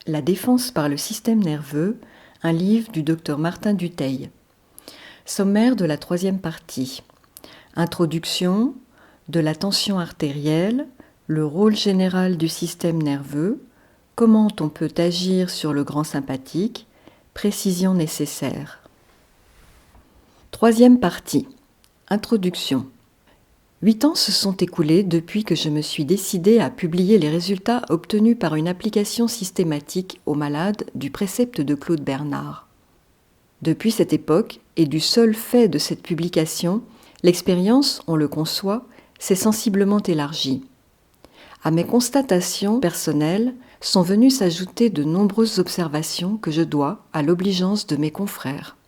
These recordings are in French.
La défense par le système nerveux, un livre du Dr Martin Dutheil. Sommaire de la 3e partie. Introduction, de la tension artérielle, le rôle général du système nerveux, comment on peut agir sur le grand sympathique, précision nécessaire. 3e partie. Introduction. 8 ans se sont écoulés depuis que je me suis décidée à publier les résultats obtenus par une application systématique aux malades du précepte de Claude Bernard. Depuis cette époque, et du seul fait de cette publication, l'expérience, on le conçoit, s'est sensiblement élargie. À mes constatations personnelles sont venues s'ajouter de nombreuses observations que je dois à l'obligeance de mes confrères.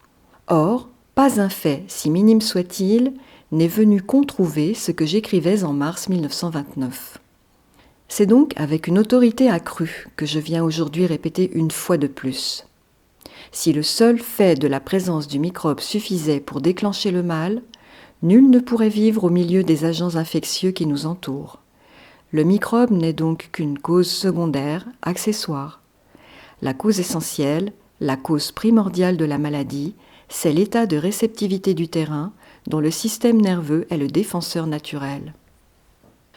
Or, pas un fait, si minime soit-il, n'est venu controuver ce que j'écrivais en mars 1929. C'est donc avec une autorité accrue que je viens aujourd'hui répéter une fois de plus. Si le seul fait de la présence du microbe suffisait pour déclencher le mal, nul ne pourrait vivre au milieu des agents infectieux qui nous entourent. Le microbe n'est donc qu'une cause secondaire, accessoire. La cause essentielle, la cause primordiale de la maladie, c'est l'état de réceptivité du terrain dont le système nerveux est le défenseur naturel.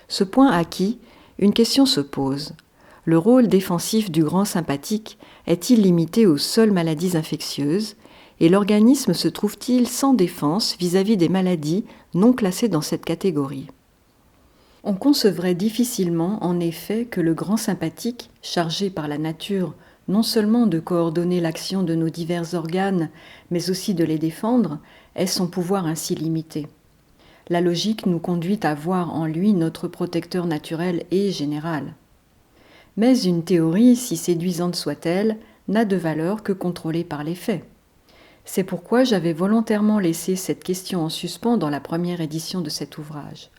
Ce point acquis, une question se pose. Le rôle défensif du grand sympathique est-il limité aux seules maladies infectieuses et l'organisme se trouve-t-il sans défense vis-à-vis des maladies non classées dans cette catégorie ? On concevrait difficilement en effet que le grand sympathique, chargé par la nature non seulement de coordonner l'action de nos divers organes, mais aussi de les défendre, ait son pouvoir ainsi limité. La logique nous conduit à voir en lui notre protecteur naturel et général. Mais une théorie, si séduisante soit-elle, n'a de valeur que contrôlée par les faits. C'est pourquoi j'avais volontairement laissé cette question en suspens dans la première édition de cet ouvrage.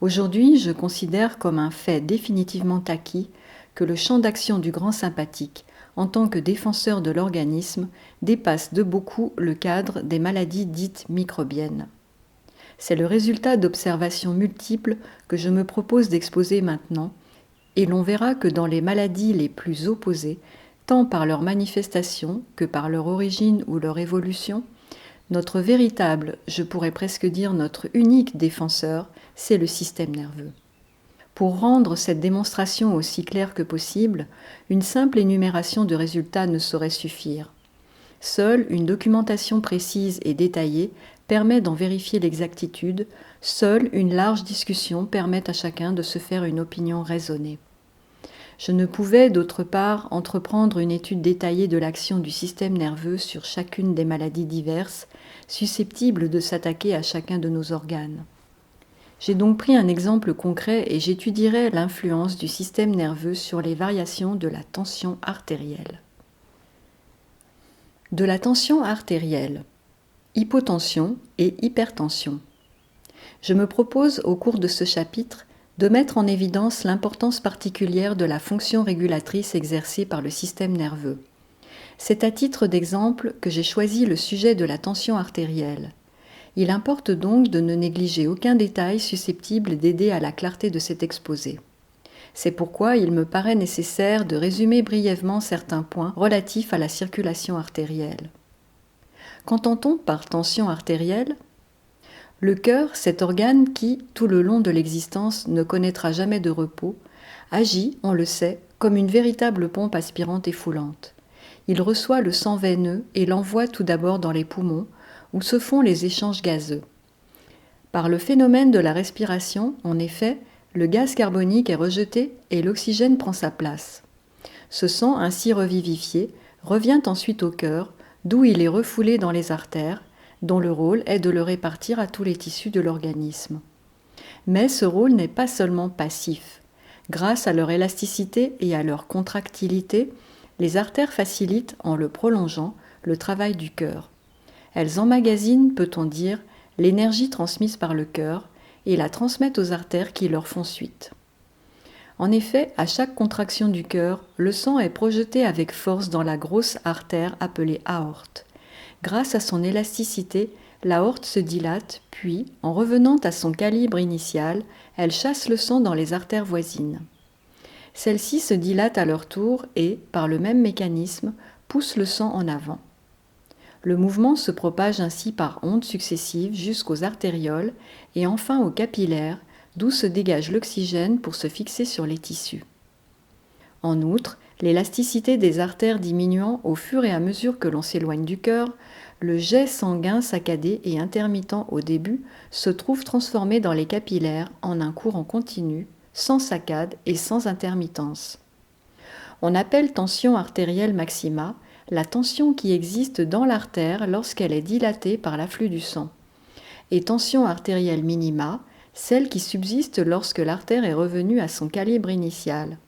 Aujourd'hui, je considère comme un fait définitivement acquis que le champ d'action du grand sympathique, en tant que défenseur de l'organisme, dépasse de beaucoup le cadre des maladies dites microbiennes. C'est le résultat d'observations multiples que je me propose d'exposer maintenant, et l'on verra que dans les maladies les plus opposées, tant par leur manifestation que par leur origine ou leur évolution, notre véritable, je pourrais presque dire notre unique défenseur, c'est le système nerveux. Pour rendre cette démonstration aussi claire que possible, une simple énumération de résultats ne saurait suffire. Seule une documentation précise et détaillée permet d'en vérifier l'exactitude, seule une large discussion permet à chacun de se faire une opinion raisonnée. Je ne pouvais, d'autre part, entreprendre une étude détaillée de l'action du système nerveux sur chacune des maladies diverses, susceptibles de s'attaquer à chacun de nos organes. J'ai donc pris un exemple concret et j'étudierai l'influence du système nerveux sur les variations de la tension artérielle. De la tension artérielle, hypotension et hypertension. Je me propose au cours de ce chapitre de mettre en évidence l'importance particulière de la fonction régulatrice exercée par le système nerveux. C'est à titre d'exemple que j'ai choisi le sujet de la tension artérielle. Il importe donc de ne négliger aucun détail susceptible d'aider à la clarté de cet exposé. C'est pourquoi il me paraît nécessaire de résumer brièvement certains points relatifs à la circulation artérielle. Qu'entend-on par tension artérielle ? Le cœur, cet organe qui, tout le long de l'existence, ne connaîtra jamais de repos, agit, on le sait, comme une véritable pompe aspirante et foulante. Il reçoit le sang veineux et l'envoie tout d'abord dans les poumons, où se font les échanges gazeux. Par le phénomène de la respiration, en effet, le gaz carbonique est rejeté et l'oxygène prend sa place. Ce sang ainsi revivifié revient ensuite au cœur, d'où il est refoulé dans les artères, dont le rôle est de le répartir à tous les tissus de l'organisme. Mais ce rôle n'est pas seulement passif. Grâce à leur élasticité et à leur contractilité, les artères facilitent, en le prolongeant, le travail du cœur. Elles emmagasinent, peut-on dire, l'énergie transmise par le cœur et la transmettent aux artères qui leur font suite. En effet, à chaque contraction du cœur, le sang est projeté avec force dans la grosse artère appelée aorte. Grâce à son élasticité, l'aorte se dilate, puis, en revenant à son calibre initial, elle chasse le sang dans les artères voisines. Celles-ci se dilatent à leur tour et, par le même mécanisme, poussent le sang en avant. Le mouvement se propage ainsi par ondes successives jusqu'aux artérioles et enfin aux capillaires, d'où se dégage l'oxygène pour se fixer sur les tissus. En outre, l'élasticité des artères diminuant au fur et à mesure que l'on s'éloigne du cœur, le jet sanguin saccadé et intermittent au début se trouve transformé dans les capillaires en un courant continu, sans saccade et sans intermittence. On appelle tension artérielle maxima la tension qui existe dans l'artère lorsqu'elle est dilatée par l'afflux du sang, et tension artérielle minima, celle qui subsiste lorsque l'artère est revenue à son calibre initial.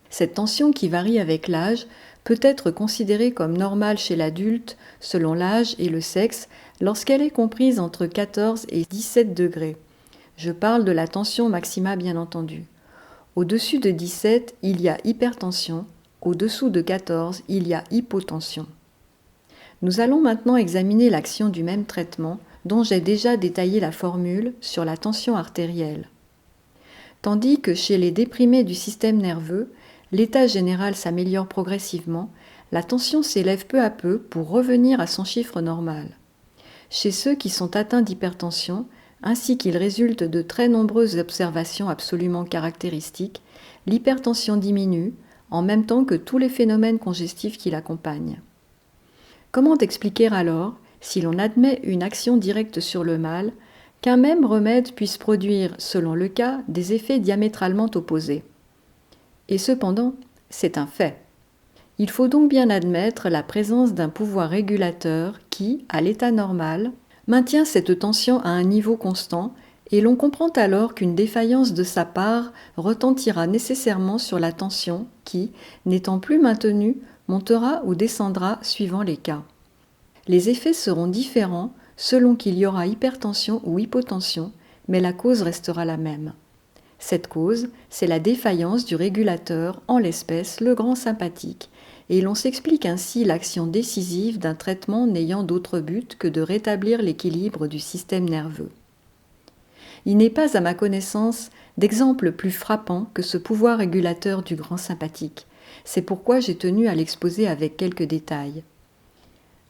Cette tension qui varie avec l'âge peut être considérée comme normale chez l'adulte selon l'âge et le sexe lorsqu'elle est comprise entre 14 et 17 degrés. Je parle de la tension maxima bien entendu. Au-dessus de 17, il y a hypertension. Au-dessous de 14, il y a hypotension. Nous allons maintenant examiner l'action du même traitement dont j'ai déjà détaillé la formule sur la tension artérielle. Tandis que chez les déprimés du système nerveux, l'état général s'améliore progressivement, la tension s'élève peu à peu pour revenir à son chiffre normal. Chez ceux qui sont atteints d'hypertension, ainsi qu'il résulte de très nombreuses observations absolument caractéristiques, l'hypertension diminue, en même temps que tous les phénomènes congestifs qui l'accompagnent. Comment expliquer alors, si l'on admet une action directe sur le mal, qu'un même remède puisse produire, selon le cas, des effets diamétralement opposés? Et cependant, c'est un fait. Il faut donc bien admettre la présence d'un pouvoir régulateur qui, à l'état normal, maintient cette tension à un niveau constant, et l'on comprend alors qu'une défaillance de sa part retentira nécessairement sur la tension qui, n'étant plus maintenue, montera ou descendra suivant les cas. Les effets seront différents selon qu'il y aura hypertension ou hypotension, mais la cause restera la même. Cette cause, c'est la défaillance du régulateur, en l'espèce le grand sympathique, et l'on s'explique ainsi l'action décisive d'un traitement n'ayant d'autre but que de rétablir l'équilibre du système nerveux. Il n'est pas, à ma connaissance, d'exemple plus frappant que ce pouvoir régulateur du grand sympathique. C'est pourquoi j'ai tenu à l'exposer avec quelques détails.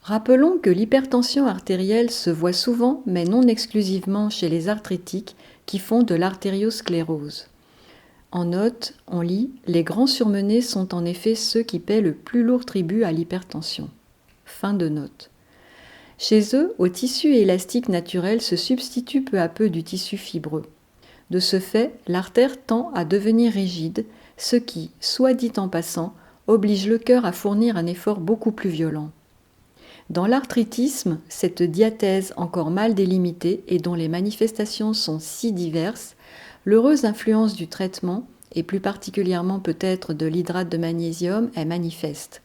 Rappelons que l'hypertension artérielle se voit souvent, mais non exclusivement, chez les arthritiques qui font de l'artériosclérose. En note, on lit « Les grands surmenés sont en effet ceux qui paient le plus lourd tribut à l'hypertension ». Fin de note. Chez eux, au tissu élastique naturel se substitue peu à peu du tissu fibreux. De ce fait, l'artère tend à devenir rigide, ce qui, soit dit en passant, oblige le cœur à fournir un effort beaucoup plus violent. Dans l'arthritisme, cette diathèse encore mal délimitée et dont les manifestations sont si diverses, l'heureuse influence du traitement, et plus particulièrement peut-être de l'hydrate de magnésium, est manifeste.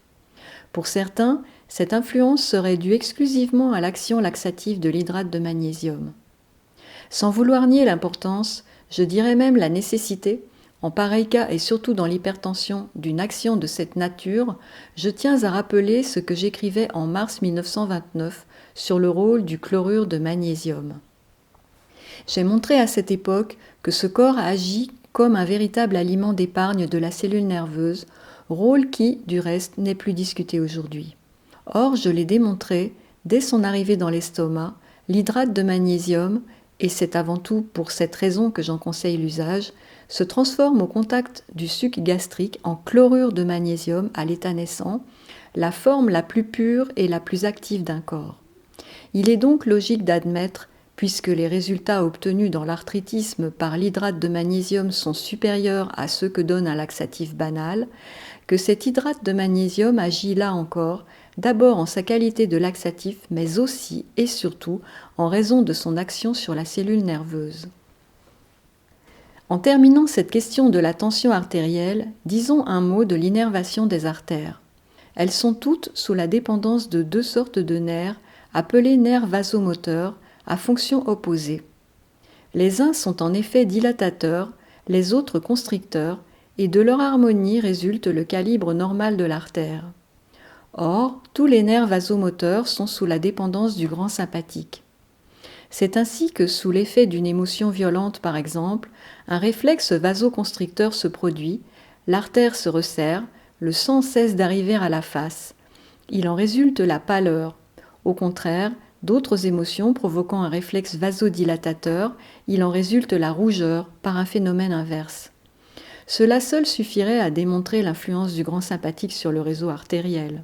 Pour certains, cette influence serait due exclusivement à l'action laxative de l'hydrate de magnésium. Sans vouloir nier l'importance, je dirais même la nécessité, en pareil cas et surtout dans l'hypertension, d'une action de cette nature, je tiens à rappeler ce que j'écrivais en mars 1929 sur le rôle du chlorure de magnésium. J'ai montré à cette époque que ce corps agit comme un véritable aliment d'épargne de la cellule nerveuse, rôle qui, du reste, n'est plus discuté aujourd'hui. Or, je l'ai démontré, dès son arrivée dans l'estomac, l'hydrate de magnésium, et c'est avant tout pour cette raison que j'en conseille l'usage, se transforme au contact du suc gastrique en chlorure de magnésium à l'état naissant, la forme la plus pure et la plus active d'un corps. Il est donc logique d'admettre, puisque les résultats obtenus dans l'arthritisme par l'hydrate de magnésium sont supérieurs à ceux que donne un laxatif banal, que cet hydrate de magnésium agit là encore, d'abord en sa qualité de laxatif, mais aussi et surtout en raison de son action sur la cellule nerveuse. En terminant cette question de la tension artérielle, disons un mot de l'innervation des artères. Elles sont toutes sous la dépendance de deux sortes de nerfs, appelés nerfs vasomoteurs, à fonction opposée. Les uns sont en effet dilatateurs, les autres constricteurs, et de leur harmonie résulte le calibre normal de l'artère. Or, tous les nerfs vasomoteurs sont sous la dépendance du grand sympathique. C'est ainsi que, sous l'effet d'une émotion violente par exemple, un réflexe vasoconstricteur se produit, L'artère se resserre, le sang cesse d'arriver à la face. Il en résulte la pâleur. Au contraire, d'autres émotions provoquant un réflexe vasodilatateur, il en résulte la rougeur par un phénomène inverse. Cela seul suffirait à démontrer l'influence du grand sympathique sur le réseau artériel.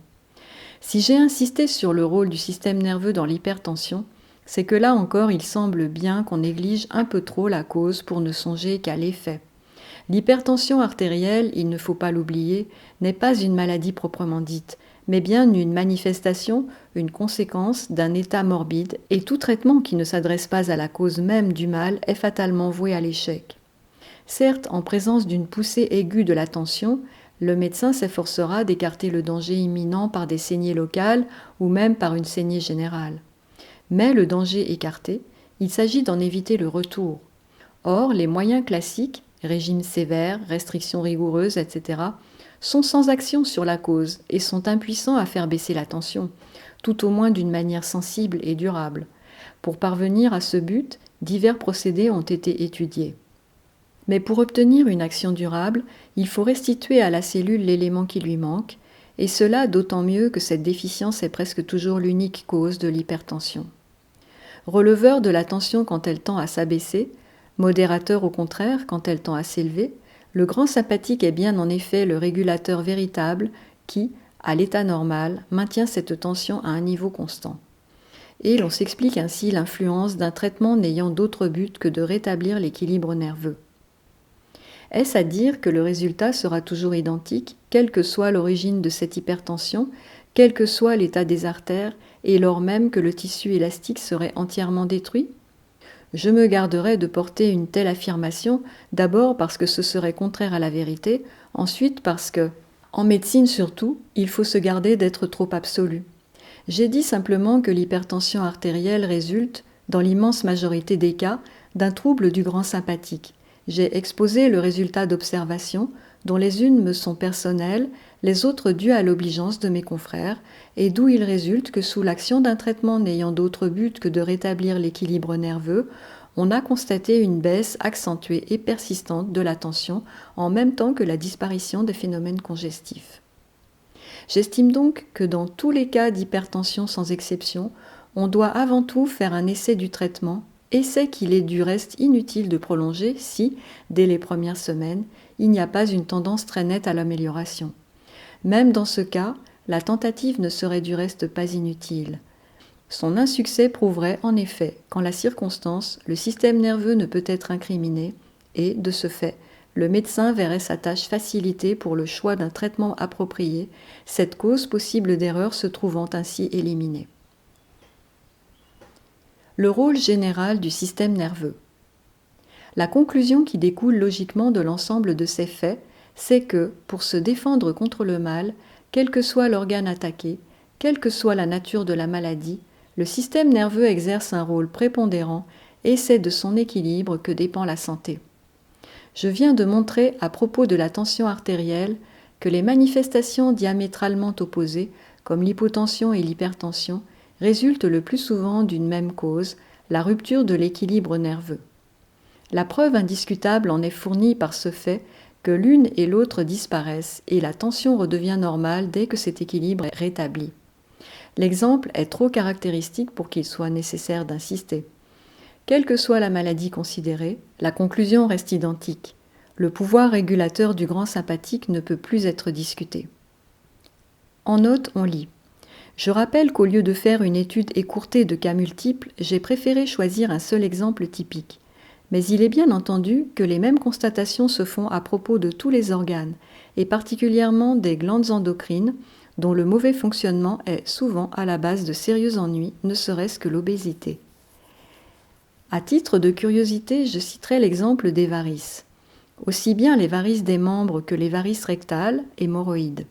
Si j'ai insisté sur le rôle du système nerveux dans l'hypertension, c'est que là encore il semble bien qu'on néglige un peu trop la cause pour ne songer qu'à l'effet. L'hypertension artérielle, il ne faut pas l'oublier, n'est pas une maladie proprement dite, mais bien une manifestation, une conséquence d'un état morbide, et tout traitement qui ne s'adresse pas à la cause même du mal est fatalement voué à l'échec. Certes, en présence d'une poussée aiguë de la tension, le médecin s'efforcera d'écarter le danger imminent par des saignées locales ou même par une saignée générale. Mais le danger écarté, il s'agit d'en éviter le retour. Or, les moyens classiques, régime sévère, restrictions rigoureuses, etc., sont sans action sur la cause et sont impuissants à faire baisser la tension, tout au moins d'une manière sensible et durable. Pour parvenir à ce but, divers procédés ont été étudiés. Mais pour obtenir une action durable, il faut restituer à la cellule l'élément qui lui manque, et cela d'autant mieux que cette déficience est presque toujours l'unique cause de l'hypertension. Releveur de la tension quand elle tend à s'abaisser, modérateur au contraire quand elle tend à s'élever, le grand sympathique est bien en effet le régulateur véritable qui, à l'état normal, maintient cette tension à un niveau constant. Et l'on s'explique ainsi l'influence d'un traitement n'ayant d'autre but que de rétablir l'équilibre nerveux. Est-ce à dire que le résultat sera toujours identique, quelle que soit l'origine de cette hypertension, quel que soit l'état des artères, et lors même que le tissu élastique serait entièrement détruit ? Je me garderai de porter une telle affirmation, d'abord parce que ce serait contraire à la vérité, ensuite parce que, en médecine surtout, il faut se garder d'être trop absolu. J'ai dit simplement que l'hypertension artérielle résulte, dans l'immense majorité des cas, d'un trouble du grand sympathique. J'ai exposé le résultat d'observations, dont les unes me sont personnelles, les autres dues à l'obligeance de mes confrères, et d'où il résulte que sous l'action d'un traitement n'ayant d'autre but que de rétablir l'équilibre nerveux, on a constaté une baisse accentuée et persistante de la tension en même temps que la disparition des phénomènes congestifs. J'estime donc que dans tous les cas d'hypertension sans exception, on doit avant tout faire un essai du traitement, essai qu'il est du reste inutile de prolonger si, dès les premières semaines, il n'y a pas une tendance très nette à l'amélioration. Même dans ce cas, la tentative ne serait du reste pas inutile. Son insuccès prouverait en effet qu'en la circonstance, le système nerveux ne peut être incriminé et, de ce fait, le médecin verrait sa tâche facilitée pour le choix d'un traitement approprié, cette cause possible d'erreur se trouvant ainsi éliminée. Le rôle général du système nerveux. La conclusion qui découle logiquement de l'ensemble de ces faits, c'est que, pour se défendre contre le mal, quel que soit l'organe attaqué, quelle que soit la nature de la maladie, le système nerveux exerce un rôle prépondérant et c'est de son équilibre que dépend la santé. Je viens de montrer à propos de la tension artérielle que les manifestations diamétralement opposées, comme l'hypotension et l'hypertension, résultent le plus souvent d'une même cause, la rupture de l'équilibre nerveux. La preuve indiscutable en est fournie par ce fait que l'une et l'autre disparaissent et la tension redevient normale dès que cet équilibre est rétabli. L'exemple est trop caractéristique pour qu'il soit nécessaire d'insister. Quelle que soit la maladie considérée, la conclusion reste identique. Le pouvoir régulateur du grand sympathique ne peut plus être discuté. En note, on lit. Je rappelle qu'au lieu de faire une étude écourtée de cas multiples, j'ai préféré choisir un seul exemple typique. Mais il est bien entendu que les mêmes constatations se font à propos de tous les organes, et particulièrement des glandes endocrines, dont le mauvais fonctionnement est souvent à la base de sérieux ennuis, ne serait-ce que l'obésité. À titre de curiosité, je citerai l'exemple des varices. Aussi bien les varices des membres que les varices rectales, hémorroïdes.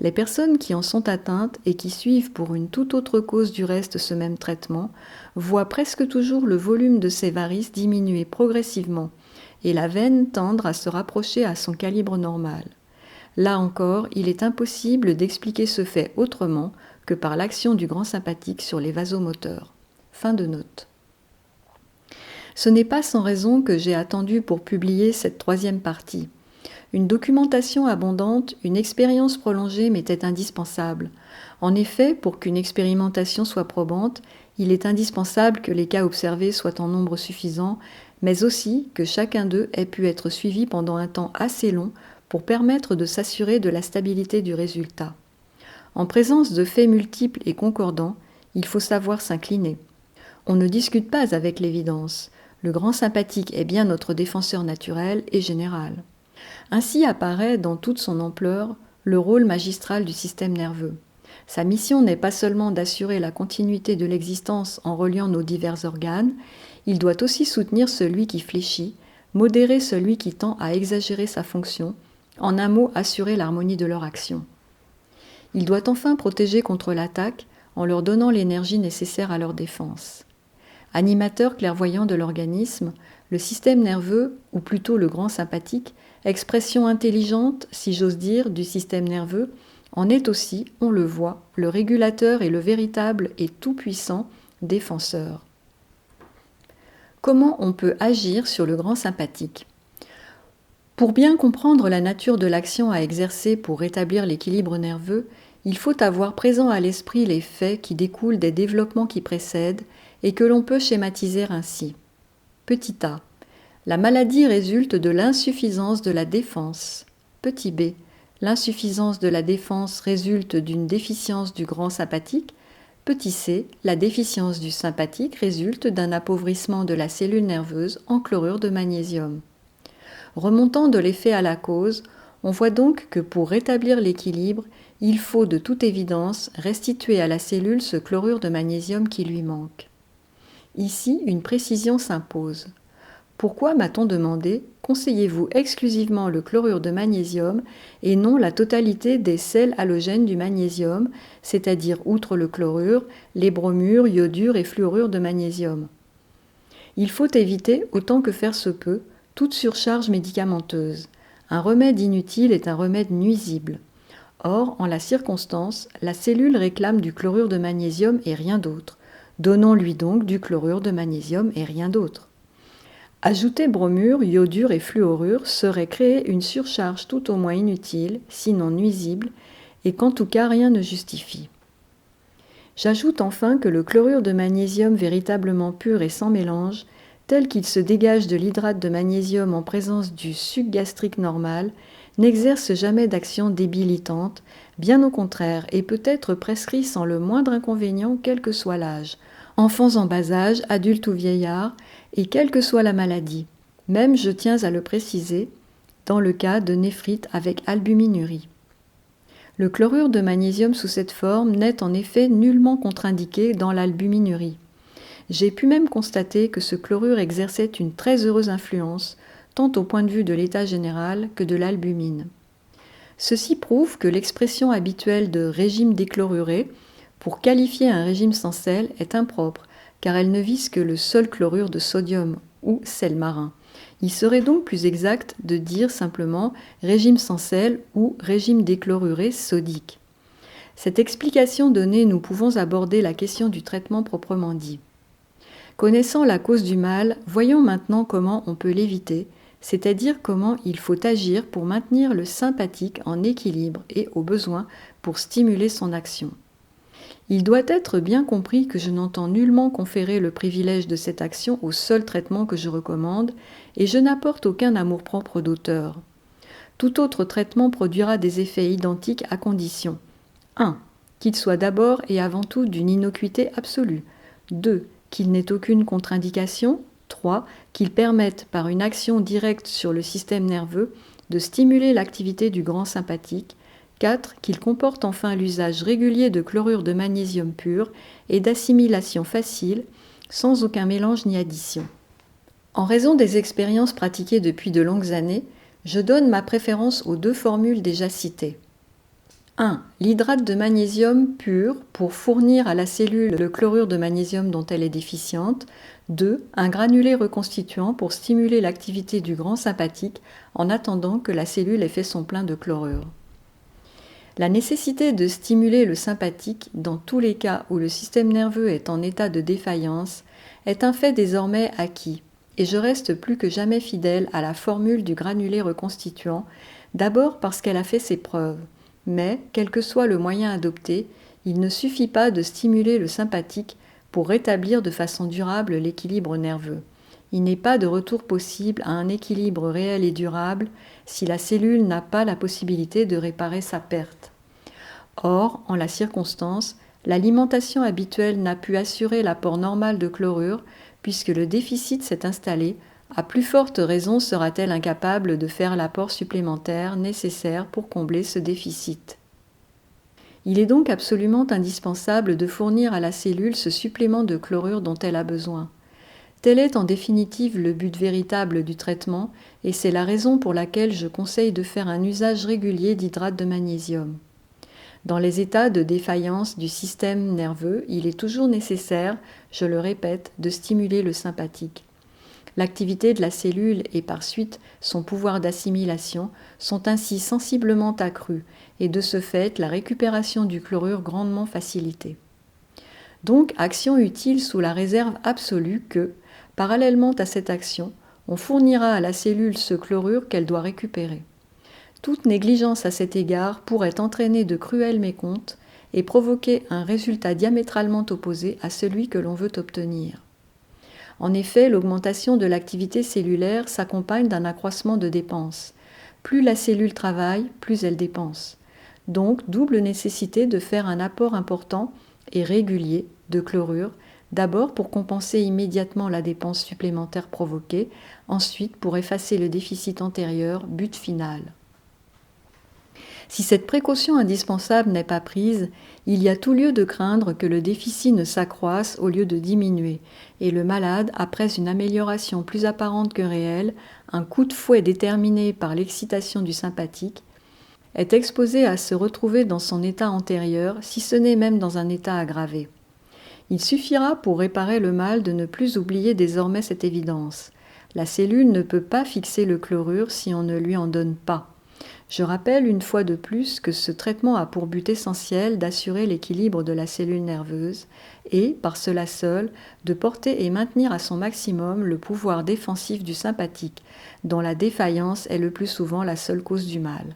Les personnes qui en sont atteintes et qui suivent pour une toute autre cause du reste ce même traitement voient presque toujours le volume de ces varices diminuer progressivement et la veine tendre à se rapprocher à son calibre normal. Là encore, il est impossible d'expliquer ce fait autrement que par l'action du grand sympathique sur les vasomoteurs. Fin de note. Ce n'est pas sans raison que j'ai attendu pour publier cette troisième partie. Une documentation abondante, une expérience prolongée m'était indispensable. En effet, pour qu'une expérimentation soit probante, il est indispensable que les cas observés soient en nombre suffisant, mais aussi que chacun d'eux ait pu être suivi pendant un temps assez long pour permettre de s'assurer de la stabilité du résultat. En présence de faits multiples et concordants, il faut savoir s'incliner. On ne discute pas avec l'évidence. Le grand sympathique est bien notre défenseur naturel et général. Ainsi apparaît dans toute son ampleur le rôle magistral du système nerveux. Sa mission n'est pas seulement d'assurer la continuité de l'existence en reliant nos divers organes, il doit aussi soutenir celui qui fléchit, modérer celui qui tend à exagérer sa fonction, en un mot assurer l'harmonie de leur action. Il doit enfin protéger contre l'attaque en leur donnant l'énergie nécessaire à leur défense. Animateur clairvoyant de l'organisme, le système nerveux, ou plutôt le grand sympathique, expression intelligente, si j'ose dire, du système nerveux, en est aussi, on le voit, le régulateur et le véritable et tout-puissant défenseur. Comment on peut agir sur le grand sympathique ? Pour bien comprendre la nature de l'action à exercer pour rétablir l'équilibre nerveux, il faut avoir présent à l'esprit les faits qui découlent des développements qui précèdent et que l'on peut schématiser ainsi. Petit a. La maladie résulte de l'insuffisance de la défense. Petit b. L'insuffisance de la défense résulte d'une déficience du grand sympathique. Petit c. La déficience du sympathique résulte d'un appauvrissement de la cellule nerveuse en chlorure de magnésium. Remontant de l'effet à la cause, on voit donc que pour rétablir l'équilibre, il faut de toute évidence restituer à la cellule ce chlorure de magnésium qui lui manque. Ici, une précision s'impose. Pourquoi m'a-t-on demandé, conseillez-vous exclusivement le chlorure de magnésium et non la totalité des sels halogènes du magnésium, c'est-à-dire outre le chlorure, les bromures, iodures et fluorures de magnésium? Il faut éviter, autant que faire se peut, toute surcharge médicamenteuse. Un remède inutile est un remède nuisible. Or, en la circonstance, la cellule réclame du chlorure de magnésium et rien d'autre. Donnons-lui donc du chlorure de magnésium et rien d'autre. Ajouter bromure, iodure et fluorure serait créer une surcharge tout au moins inutile, sinon nuisible, et qu'en tout cas rien ne justifie. J'ajoute enfin que le chlorure de magnésium véritablement pur et sans mélange, tel qu'il se dégage de l'hydrate de magnésium en présence du suc gastrique normal, n'exerce jamais d'action débilitante, bien au contraire, et peut être prescrit sans le moindre inconvénient quel que soit l'âge, enfants en bas âge, adultes ou vieillards, et quelle que soit la maladie. Même, je tiens à le préciser, dans le cas de néphrite avec albuminurie. Le chlorure de magnésium sous cette forme n'est en effet nullement contre-indiqué dans l'albuminurie. J'ai pu même constater que ce chlorure exerçait une très heureuse influence, tant au point de vue de l'état général que de l'albumine. Ceci prouve que l'expression habituelle de régime déchloruré pour qualifier un régime sans sel est impropre, car elle ne vise que le seul chlorure de sodium ou sel marin. Il serait donc plus exact de dire simplement régime sans sel ou régime déchloruré sodique. Cette explication donnée, nous pouvons aborder la question du traitement proprement dit. Connaissant la cause du mal, voyons maintenant comment on peut l'éviter, c'est-à-dire comment il faut agir pour maintenir le sympathique en équilibre et, au besoin, pour stimuler son action. Il doit être bien compris que je n'entends nullement conférer le privilège de cette action au seul traitement que je recommande, et je n'apporte aucun amour-propre d'auteur. Tout autre traitement produira des effets identiques à condition 1. Qu'il soit d'abord et avant tout d'une innocuité absolue. 2. Qu'il n'ait aucune contre-indication. 3. Qu'il permette, par une action directe sur le système nerveux, de stimuler l'activité du grand sympathique. 4. Qu'il comporte enfin l'usage régulier de chlorure de magnésium pur et d'assimilation facile, sans aucun mélange ni addition. En raison des expériences pratiquées depuis de longues années, je donne ma préférence aux deux formules déjà citées. 1. L'hydrate de magnésium pur pour fournir à la cellule le chlorure de magnésium dont elle est déficiente. 2. Un granulé reconstituant pour stimuler l'activité du grand sympathique en attendant que la cellule ait fait son plein de chlorure. La nécessité de stimuler le sympathique dans tous les cas où le système nerveux est en état de défaillance est un fait désormais acquis, et je reste plus que jamais fidèle à la formule du granulé reconstituant, D'abord parce qu'elle a fait ses preuves, mais, quel que soit le moyen adopté, il ne suffit pas de stimuler le sympathique pour rétablir de façon durable l'équilibre nerveux. Il n'est pas de retour possible à un équilibre réel et durable si la cellule n'a pas la possibilité de réparer sa perte. Or, en la circonstance, l'alimentation habituelle n'a pu assurer l'apport normal de chlorure puisque le déficit s'est installé. À plus forte raison sera-t-elle incapable de faire l'apport supplémentaire nécessaire pour combler ce déficit. Il est donc absolument indispensable de fournir à la cellule ce supplément de chlorure dont elle a besoin. Tel est en définitive le but véritable du traitement et c'est la raison pour laquelle je conseille de faire un usage régulier d'hydrate de magnésium. Dans les états de défaillance du système nerveux, il est toujours nécessaire, je le répète, de stimuler le sympathique. L'activité de la cellule et par suite son pouvoir d'assimilation sont ainsi sensiblement accrues et de ce fait la récupération du chlorure grandement facilitée. Donc action utile sous la réserve absolue que, parallèlement à cette action, on fournira à la cellule ce chlorure qu'elle doit récupérer. Toute négligence à cet égard pourrait entraîner de cruels mécomptes et provoquer un résultat diamétralement opposé à celui que l'on veut obtenir. En effet, l'augmentation de l'activité cellulaire s'accompagne d'un accroissement de dépenses. Plus la cellule travaille, plus elle dépense. Donc, double nécessité de faire un apport important et régulier de chlorure, d'abord pour compenser immédiatement la dépense supplémentaire provoquée, ensuite pour effacer le déficit antérieur, but final. Si cette précaution indispensable n'est pas prise, il y a tout lieu de craindre que le déficit ne s'accroisse au lieu de diminuer, et le malade, après une amélioration plus apparente que réelle, un coup de fouet déterminé par l'excitation du sympathique, est exposé à se retrouver dans son état antérieur, si ce n'est même dans un état aggravé. Il suffira pour réparer le mal de ne plus oublier désormais cette évidence. La cellule ne peut pas fixer le chlorure si on ne lui en donne pas. Je rappelle une fois de plus que ce traitement a pour but essentiel d'assurer l'équilibre de la cellule nerveuse et, par cela seul, de porter et maintenir à son maximum le pouvoir défensif du sympathique, dont la défaillance est le plus souvent la seule cause du mal.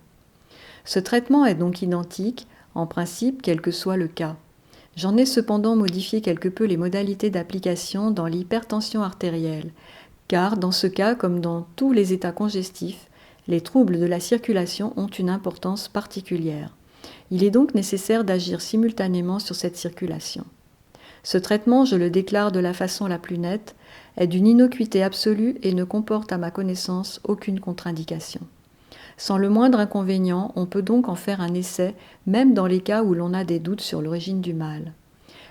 Ce traitement est donc identique, en principe, quel que soit le cas. J'en ai cependant modifié quelque peu les modalités d'application dans l'hypertension artérielle, car dans ce cas, comme dans tous les états congestifs, les troubles de la circulation ont une importance particulière. Il est donc nécessaire d'agir simultanément sur cette circulation. Ce traitement, je le déclare de la façon la plus nette, est d'une innocuité absolue et ne comporte à ma connaissance aucune contre-indication. Sans le moindre inconvénient, on peut donc en faire un essai, même dans les cas où l'on a des doutes sur l'origine du mal.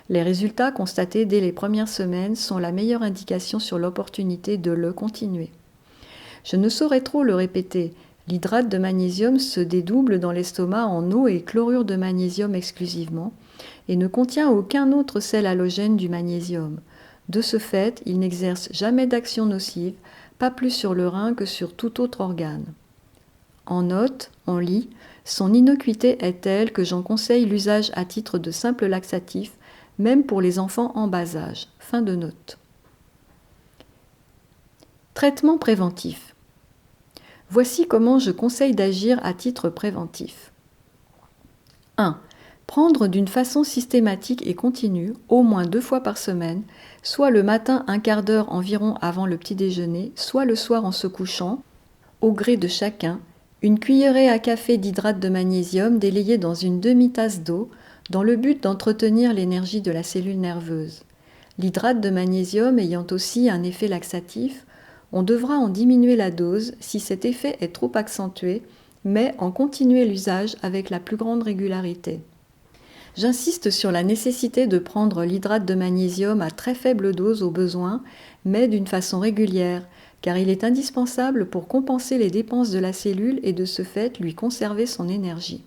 Les résultats constatés dès les premières semaines sont la meilleure indication sur l'opportunité de le continuer. Je ne saurais trop le répéter, l'hydrate de magnésium se dédouble dans l'estomac en eau et chlorure de magnésium exclusivement et ne contient aucun autre sel halogène du magnésium. De ce fait, il n'exerce jamais d'action nocive, pas plus sur le rein que sur tout autre organe. En note, on lit « Son innocuité est telle que j'en conseille l'usage à titre de simple laxatif, même pour les enfants en bas âge. » Fin de note. Traitement préventif. Voici comment je conseille d'agir à titre préventif. 1. Prendre d'une façon systématique et continue, au moins 2 fois par semaine, soit le matin un quart d'heure environ avant le petit déjeuner, soit le soir en se couchant, au gré de chacun, une cuillerée à café d'hydrate de magnésium délayée dans une demi-tasse d'eau, dans le but d'entretenir l'énergie de la cellule nerveuse. L'hydrate de magnésium ayant aussi un effet laxatif, on devra en diminuer la dose si cet effet est trop accentué, mais en continuer l'usage avec la plus grande régularité. J'insiste sur la nécessité de prendre l'hydrate de magnésium à très faible dose au besoin, mais d'une façon régulière, car il est indispensable pour compenser les dépenses de la cellule et de ce fait lui conserver son énergie.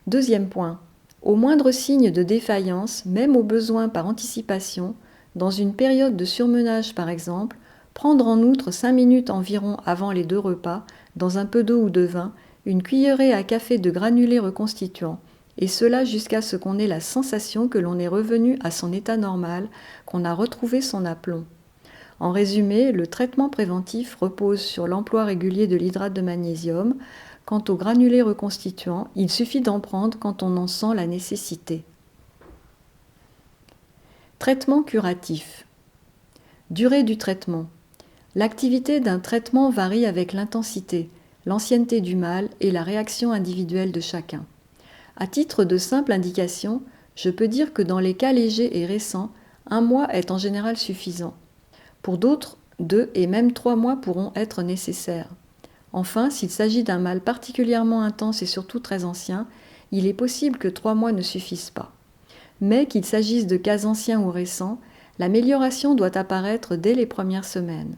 Deuxième point, au moindre signe de défaillance, même au besoin par anticipation, dans une période de surmenage par exemple, prendre en outre 5 minutes environ avant les 2 repas, dans un peu d'eau ou de vin, une cuillerée à café de granulés reconstituants, et cela jusqu'à ce qu'on ait la sensation que l'on est revenu à son état normal, qu'on a retrouvé son aplomb. En résumé, le traitement préventif repose sur l'emploi régulier de l'hydrate de magnésium. Quant aux granulés reconstituants, il suffit d'en prendre quand on en sent la nécessité. Traitement curatif. Durée du traitement. L'activité d'un traitement varie avec l'intensité, l'ancienneté du mal et la réaction individuelle de chacun. À titre de simple indication, je peux dire que dans les cas légers et récents, 1 mois est en général suffisant. Pour d'autres, 2 et même 3 mois pourront être nécessaires. Enfin, s'il s'agit d'un mal particulièrement intense et surtout très ancien, il est possible que 3 mois ne suffisent pas. Mais qu'il s'agisse de cas anciens ou récents, l'amélioration doit apparaître dès les premières semaines.